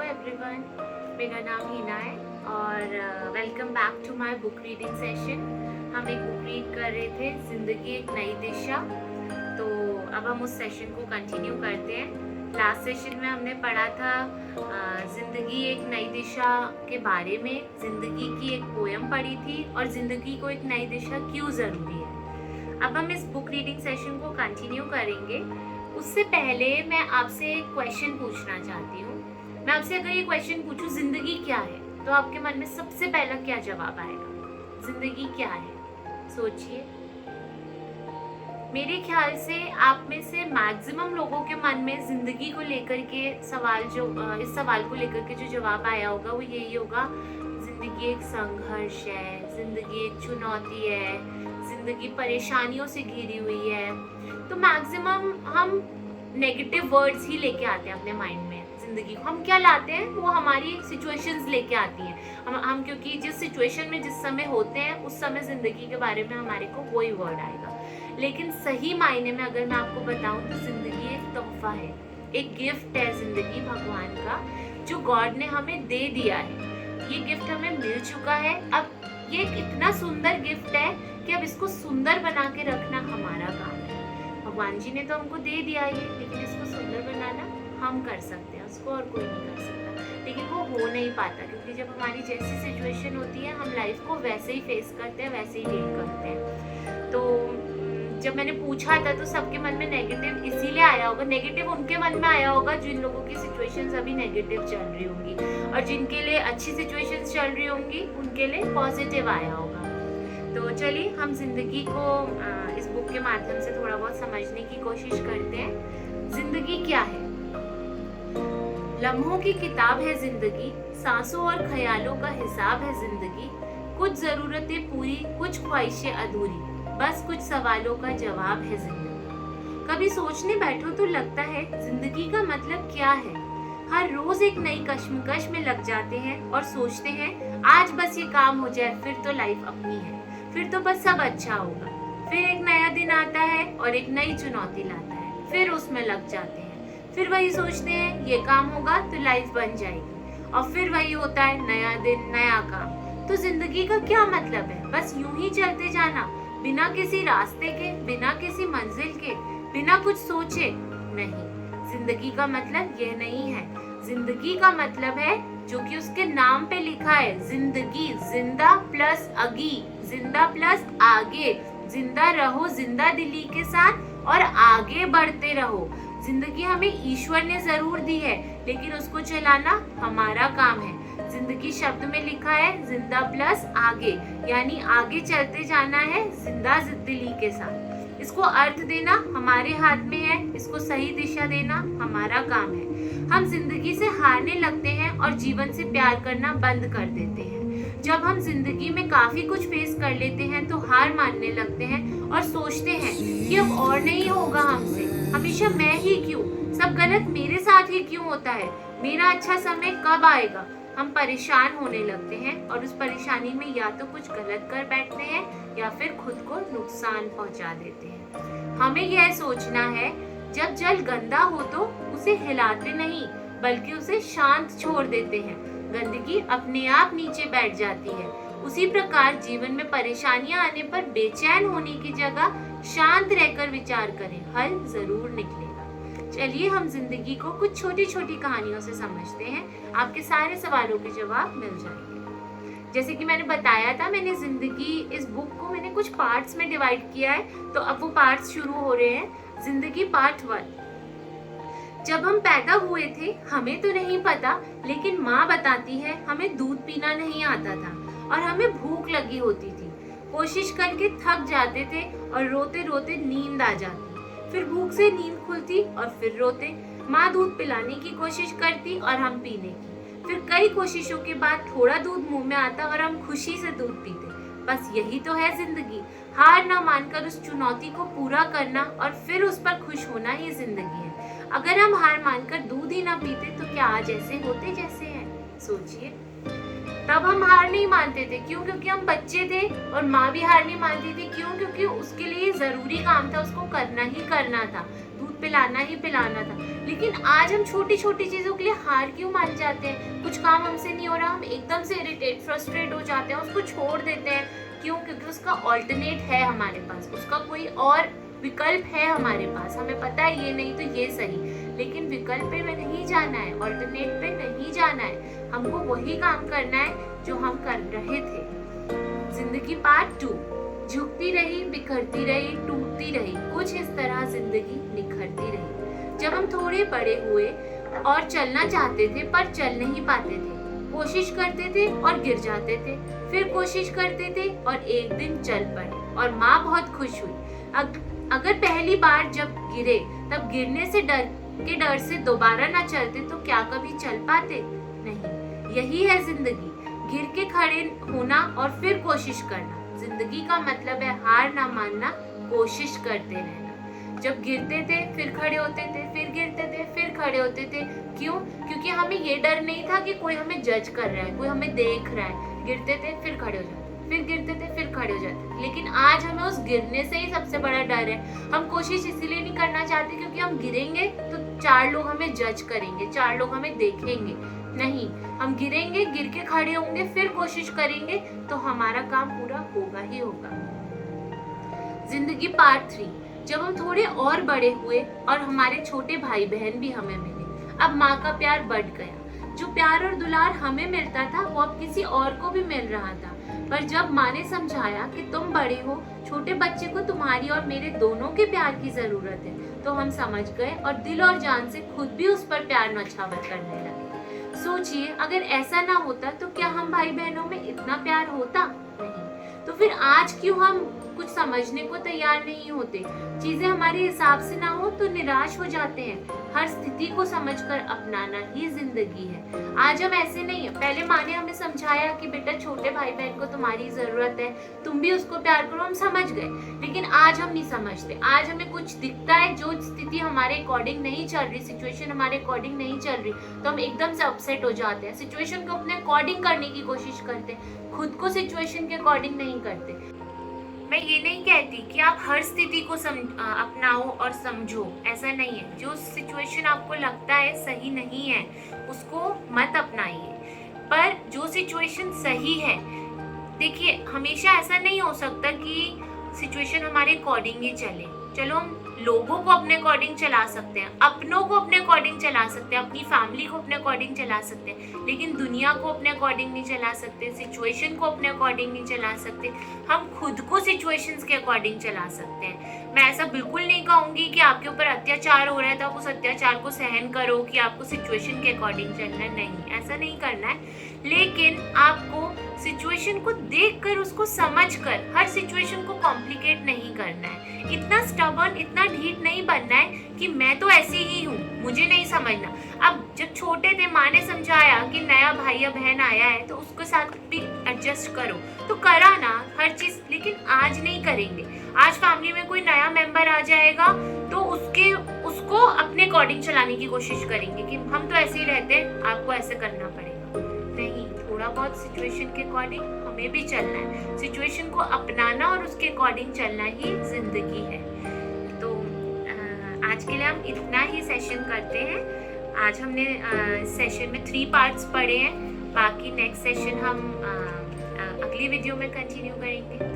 Hello everyone, मेरा नाम हिना है और welcome back to my book reading session. हम एक बुक रीड कर रहे थे, जिंदगी एक नई दिशा। तो अब हम उस सेशन को कंटिन्यू करते हैं। लास्ट सेशन में हमने पढ़ा था जिंदगी एक नई दिशा के बारे में। जिंदगी की एक पोयम पढ़ी थी और जिंदगी को एक नई दिशा क्यों ज़रूरी है। अब हम इस बुक रीडिंग सेशन को कंटिन्यू करेंगे। उससे पहले मैं आपसे एक क्वेश्चन पूछना चाहती हूँ। मैं आपसे अगर ये क्वेश्चन पूछूं जिंदगी क्या है, तो आपके मन में सबसे पहला क्या जवाब आएगा? जिंदगी क्या है? सोचिए। मेरे ख्याल से आप में से मैक्सिमम लोगों के मन में जिंदगी को लेकर के सवाल इस सवाल को लेकर के जो जवाब आया होगा वो यही होगा, जिंदगी एक संघर्ष है, जिंदगी एक चुनौती है, जिंदगी परेशानियों से घिरी हुई है। तो मैक्सिमम हम नेगेटिव वर्ड्स ही लेके आते हैं अपने माइंड में। जिंदगी को हम क्या लाते हैं, वो हमारी सिचुएशंस लेके आती हैं। हम क्योंकि जिस सिचुएशन में जिस समय होते हैं उस समय जिंदगी के बारे में हमारे को वही वर्ड आएगा। लेकिन सही मायने में अगर मैं आपको बताऊं तो जिंदगी एक तोहफा है, एक गिफ्ट है। जिंदगी भगवान का जो गॉड ने हमें दे दिया है। ये गिफ्ट हमें मिल चुका है। अब ये इतना सुंदर गिफ्ट है कि अब इसको सुंदर बना के रखना हमारा काम है। भगवान जी ने तो हमको दे दिया ये, लेकिन इसको सुंदर बनाना हम कर सकते हैं, उसको और कोई नहीं कर सकता। लेकिन वो हो नहीं पाता, क्योंकि जब हमारी जैसी सिचुएशन होती है हम लाइफ को वैसे ही फेस करते हैं, वैसे ही डील करते हैं। तो जब मैंने पूछा था तो सबके मन में नेगेटिव इसीलिए आया होगा। नेगेटिव उनके मन में आया होगा जिन लोगों की सिचुएशंस अभी नेगेटिव चल रही होंगी, और जिनके लिए अच्छी सिचुएशंस चल रही होंगी उनके लिए पॉजिटिव आया होगा। तो चलिए हम जिंदगी को इस बुक के माध्यम से थोड़ा बहुत समझने की कोशिश करते हैं। जिंदगी क्या है? लम्हों की किताब है जिंदगी, सांसों और ख्यालों का हिसाब है जिंदगी। कुछ जरूरतें पूरी, कुछ ख्वाहिशें अधूरी, बस कुछ सवालों का जवाब है जिंदगी। कभी सोचने बैठो तो लगता है जिंदगी का मतलब क्या है। हर रोज एक नई कश्मकश में लग जाते हैं और सोचते हैं आज बस ये काम हो जाए, फिर तो लाइफ अपनी है, फिर तो बस सब अच्छा होगा। फिर एक नया दिन आता है और एक नई चुनौती लाता है, फिर उसमें लग जाते हैं। फिर वही सोचते हैं ये काम होगा तो लाइफ बन जाएगी, और फिर वही होता है, नया दिन नया काम। तो जिंदगी का क्या मतलब है? बस यूं ही चलते जाना, बिना किसी रास्ते के, बिना किसी मंजिल के, बिना कुछ सोचे? नहीं, जिंदगी का मतलब यह नहीं है। जिंदगी का मतलब है जो कि उसके नाम पे लिखा है, जिंदगी, जिंदा प्लस अगी, जिंदा प्लस आगे। जिंदा रहो जिंदा दिली के साथ और आगे बढ़ते रहो। जिंदगी हमें ईश्वर ने जरूर दी है, लेकिन उसको चलाना हमारा काम है। जिंदगी शब्द में लिखा है जिंदा प्लस आगे, यानी आगे चलते जाना है जिंदा दिली के साथ। इसको अर्थ देना हमारे हाथ में है, इसको सही दिशा देना हमारा काम है। हम जिंदगी से हारने लगते हैं और जीवन से प्यार करना बंद कर देते हैं। जब हम जिंदगी में काफी कुछ फेस कर लेते हैं तो हार मानने लगते हैं और सोचते हैं कि अब और नहीं होगा हमसे, हमेशा मैं ही क्यों, सब गलत मेरे साथ ही क्यों होता है, मेरा अच्छा समय कब आएगा। हम परेशान होने लगते हैं और उस परेशानी में या तो कुछ गलत कर बैठते हैं या फिर खुद को नुकसान पहुंचा देते हैं। हमें यह सोचना है जब जल गंदा हो तो उसे हिलाते नहीं, बल्कि उसे शांत छोड़ देते हैं। गंदगी अपने आप नीचे बैठ जाती है। उसी प्रकार जीवन में परेशानियां आने पर बेचैन होने की जगह शांत रहकर विचार करें, हल जरूर निकलेगा। चलिए हम जिंदगी को कुछ छोटी छोटी कहानियों से समझते हैं, आपके सारे सवालों के जवाब मिल जाएंगे। जैसे कि मैंने बताया था, मैंने जिंदगी, इस बुक को मैंने कुछ पार्ट्स में डिवाइड किया है, तो अब वो पार्ट्स शुरू हो रहे हैं। जिंदगी पार्ट 1। जब हम पैदा हुए थे हमें तो नहीं पता, लेकिन माँ बताती है हमें दूध पीना नहीं आता था और हमें भूख लगी होती थी। कोशिश करके थक जाते थे और रोते रोते नींद आ जाती। फिर भूख से नींद खुलती और फिर रोते। माँ दूध पिलाने की कोशिश करती और हम पीने की। फिर कई कोशिशों के बाद थोड़ा दूध मुंह में आता और हम खुशी से दूध पीते। बस यही तो है जिंदगी। हार ना मानकर उस चुनौती को पूरा करना और फिर उस पर खुश होना ही जिंदगी है। अगर हम हार मानकर दूध ही ना पीते तो क्या आज ऐसे होते जैसे हैं? सोचिए। तब हम हार नहीं मानते थे, क्यों? क्योंकि हम बच्चे थे, और माँ भी हार नहीं मानती थी, क्यों? क्योंकि उसके लिए जरूरी काम था, उसको करना ही करना था। दूध पिलाना ही पिलाना था। लेकिन आज हम छोटी छोटी चीजों के लिए हार क्यों मान जाते हैं? कुछ काम हमसे नहीं हो रहा, हम एकदम से इरिटेट फ्रस्ट्रेट हो जाते हैं, उसको छोड़ देते हैं। क्यों? क्योंकि उसका ऑल्टरनेट है हमारे पास, उसका कोई और विकल्प है हमारे पास। हमें पता है ये नहीं तो ये सही, लेकिन विकल्प पे में नहीं जाना है, ऑल्टरनेट पे नहीं जाना है। हमको वही काम करना है जो हम कर रहे थे। जिंदगी पार्ट 2। झुकती रही, बिखरती रही, टूटती रही, कुछ इस तरह जिंदगी निखरती रही। जब हम थोड़े बड़े हुए और चलना चाहते थे पर चल नहीं पाते थे, कोशिश करते थे और गिर जाते थे, फिर कोशिश करते थे और एक दिन चल पड़े और माँ बहुत खुश हुई। अगर पहली बार जब गिरे तब गिरने से डर से दोबारा ना चलते तो क्या कभी चल पाते? नहीं। यही है जिंदगी, गिर के खड़े होना और फिर कोशिश करना। जिंदगी का मतलब है हार ना मानना, कोशिश करते रहना। जब गिरते थे फिर खड़े होते थे, फिर गिरते थे फिर खड़े होते थे। क्यों? क्योंकि हमें ये डर नहीं था कि कोई हमें जज कर रहा है, कोई हमें देख रहा है। गिरते थे फिर खड़े हो जाते, फिर गिरते थे फिर खड़े हो जाते। लेकिन आज हमें उस गिरने से ही सबसे बड़ा डर है। हम कोशिश इसीलिए नहीं करना चाहते क्योंकि हम गिरेंगे तो 4 लोग हमें जज करेंगे, 4 लोग हमें देखेंगे। नहीं, हम गिरेंगे, गिर के खड़े होंगे, फिर कोशिश करेंगे तो हमारा काम पूरा होगा ही होगा। जिंदगी पार्ट 3। जब हम थोड़े और बड़े हुए और हमारे छोटे भाई बहन भी हमें मिले, अब माँ का प्यार बढ़ गया। जो प्यार और दुलार हमें मिलता था वो अब किसी और को भी मिल रहा था। पर जब माँ ने समझाया कि तुम बड़े हो, छोटे बच्चे को तुम्हारी और मेरे दोनों के प्यार की जरूरत है, तो हम समझ गए और दिल और जान से खुद भी उस पर प्यार न्यौछावर करने लगे। सोचिए, अगर ऐसा ना होता तो क्या हम भाई बहनों में इतना प्यार होता? नहीं। तो फिर आज क्यों हम कुछ समझने को तैयार नहीं होते? चीजें हमारे हिसाब से ना हो तो निराश हो जाते हैं। हर स्थिति को समझकर अपनाना ही जिंदगी है। आज हम ऐसे नहीं है। पहले माँ ने हमें समझाया कि बेटा छोटे भाई बहन को तुम्हारी जरूरत है, तुम भी उसको प्यार करो, हम समझ गए। लेकिन आज हम नहीं समझते। आज हमें कुछ दिखता है, जो स्थिति हमारे अकॉर्डिंग नहीं चल रही, सिचुएशन हमारे अकॉर्डिंग नहीं चल रही, तो हम एकदम से अपसेट हो जाते हैं। सिचुएशन को अपने अकॉर्डिंग करने की कोशिश करते हैं, खुद को सिचुएशन के अकॉर्डिंग नहीं करते। मैं ये नहीं कहती कि आप हर स्थिति को अपनाओ और समझो, ऐसा नहीं है। जो सिचुएशन आपको लगता है सही नहीं है उसको मत अपनाइए, पर जो सिचुएशन सही है, देखिए हमेशा ऐसा नहीं हो सकता कि सिचुएशन हमारे अकॉर्डिंग ही चले। चलो हम लोगों को अपने अकॉर्डिंग चला सकते हैं, अपनों को अपने अकॉर्डिंग चला सकते हैं, अपनी फैमिली को अपने अकॉर्डिंग चला सकते हैं, लेकिन दुनिया को अपने अकॉर्डिंग नहीं चला सकते, सिचुएशन को अपने अकॉर्डिंग नहीं चला सकते। हम खुद को सिचुएशंस के अकॉर्डिंग चला सकते हैं। मैं ऐसा बिल्कुल नहीं कहूँगी कि आपके ऊपर अत्याचार हो रहा है तो आप उस अत्याचार को सहन करो, कि आपको सिचुएशन के अकॉर्डिंग चलना है। नहीं, ऐसा नहीं करना है। लेकिन आपको सिचुएशन को देखकर, उसको समझकर, हर सिचुएशन को कॉम्प्लिकेट नहीं करना है। इतना स्टबर्न, इतना ढीठ नहीं बनना है कि मैं तो ऐसी ही हूँ, मुझे नहीं समझना। अब जब छोटे थे माँ ने समझाया कि नया भाई या बहन आया है तो उसके साथ भी एडजस्ट करो, तो करा ना हर चीज। लेकिन आज नहीं करेंगे। आज फैमिली में कोई नया मेंबर आ जाएगा तो उसको अपने अकॉर्डिंग चलाने की कोशिश करेंगे कि हम तो ऐसे ही रहते हैं, आपको ऐसे करना पड़ेगा। नहीं, थोड़ा बहुत सिचुएशन के अकॉर्डिंग हमें भी चलना है। सिचुएशन को अपनाना और उसके अकॉर्डिंग चलना ही जिंदगी है। तो आज के लिए हम इतना ही सेशन करते हैं। आज हमने सेशन में 3 पार्ट्स पढ़े हैं, बाकी नेक्स्ट सेशन हम अगली वीडियो में कंटिन्यू करेंगे।